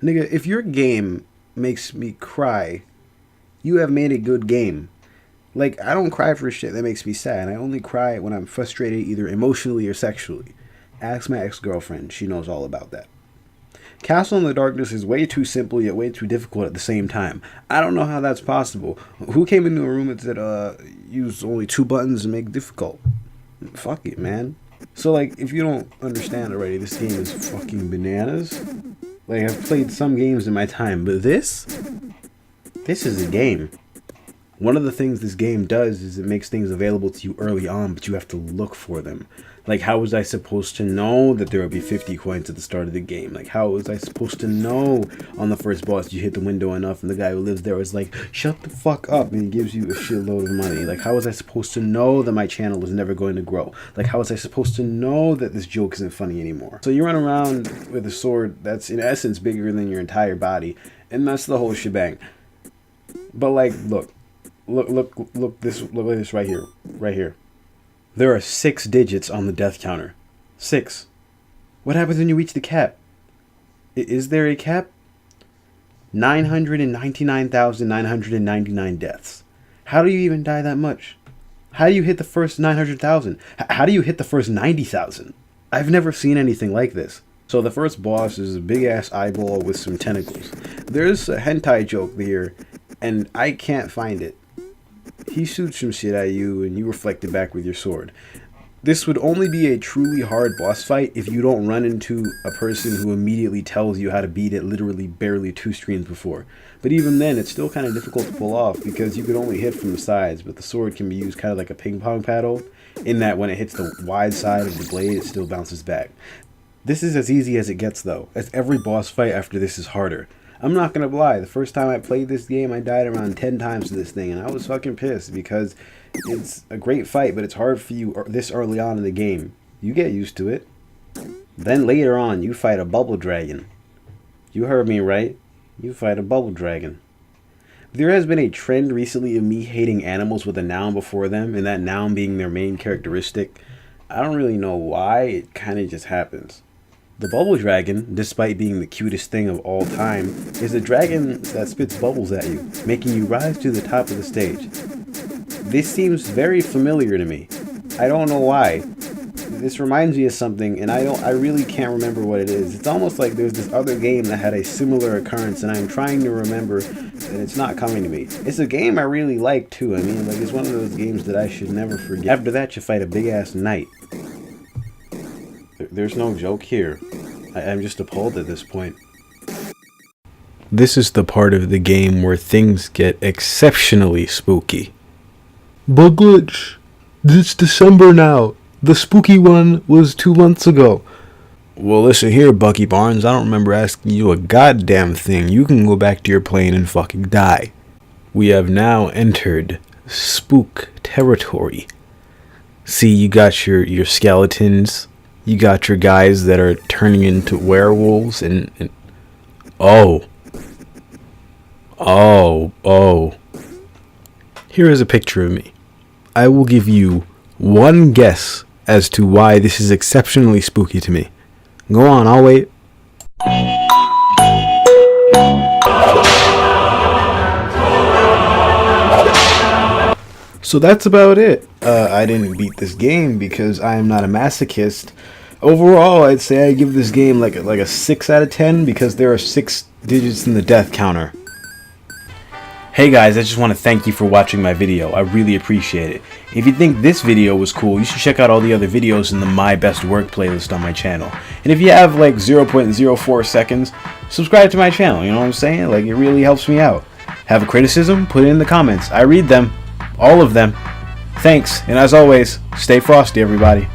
Nigga, if your game makes me cry, you have made a good game. Like, I don't cry for shit that makes me sad. I only cry when I'm frustrated either emotionally or sexually. Ask my ex-girlfriend. She knows all about that. Castle in the Darkness is way too simple yet way too difficult at the same time. I don't know how that's possible. Who came into a room and said, use only 2 buttons and make it difficult? Fuck it, man. So, like, if you don't understand already, this game is fucking bananas. Like, I've played some games in my time, but this is a game. One of the things this game does is it makes things available to you early on, but you have to look for them. Like, how was I supposed to know that there would be 50 coins at the start of the game? Like, how was I supposed to know on the first boss you hit the window enough and the guy who lives there was like, shut the fuck up, and he gives you a shitload of money? Like, how was I supposed to know that my channel was never going to grow? Like, how was I supposed to know that this joke isn't funny anymore? So you run around with a sword that's in essence bigger than your entire body, and that's the whole shebang. But like, look at this right here. There are 6 digits on the death counter. 6. What happens when you reach the cap? Is there a cap? 999,999 deaths. How do you even die that much? How do you hit the first 900,000? How do you hit the first 90,000? I've never seen anything like this. So the first boss is a big ass eyeball with some tentacles. There's a hentai joke here, and I can't find it. He shoots some shit at you and you reflect it back with your sword. This would only be a truly hard boss fight if you don't run into a person who immediately tells you how to beat it literally barely 2 streams before. But even then, it's still kind of difficult to pull off because you can only hit from the sides, but the sword can be used kind of like a ping pong paddle, in that when it hits the wide side of the blade, it still bounces back. This is as easy as it gets though, as every boss fight after this is harder. I'm not gonna lie, the first time I played this game, I died around 10 times to this thing, and I was fucking pissed because it's a great fight, but it's hard for you this early on in the game. You get used to it. Then later on, you fight a bubble dragon. You heard me right. You fight a bubble dragon. There has been a trend recently of me hating animals with a noun before them, and that noun being their main characteristic. I don't really know why, it kinda just happens. The bubble dragon, despite being the cutest thing of all time, is a dragon that spits bubbles at you, making you rise to the top of the stage. This seems very familiar to me. I don't know why. This reminds me of something, and I really can't remember what it is. It's almost like there's this other game that had a similar occurrence, and I'm trying to remember, and it's not coming to me. It's a game I really like too. I mean, like, it's one of those games that I should never forget. After that, you fight a big-ass knight. There's no joke here. I'm just appalled at this point. This is the part of the game where things get exceptionally spooky. Bug glitch. It's December now. The spooky one was 2 months ago. Well, listen here, Bucky Barnes. I don't remember asking you a goddamn thing. You can go back to your plane and fucking die. We have now entered spook territory. See, you got your skeletons. You got your guys that are turning into werewolves and oh. Here is a picture of me. I will give you one guess as to why this is exceptionally spooky to me. Go on, I'll wait. So that's about it. I didn't beat this game because I am not a masochist. Overall, I'd say I give this game like a 6 out of 10 because there are 6 digits in the death counter. Hey guys, I just want to thank you for watching my video. I really appreciate it. If you think this video was cool, you should check out all the other videos in the My Best Work playlist on my channel. And if you have like 0.04 seconds, subscribe to my channel, you know what I'm saying? Like, it really helps me out. Have a criticism? Put it in the comments. I read them. All of them. Thanks, and as always, stay frosty, everybody.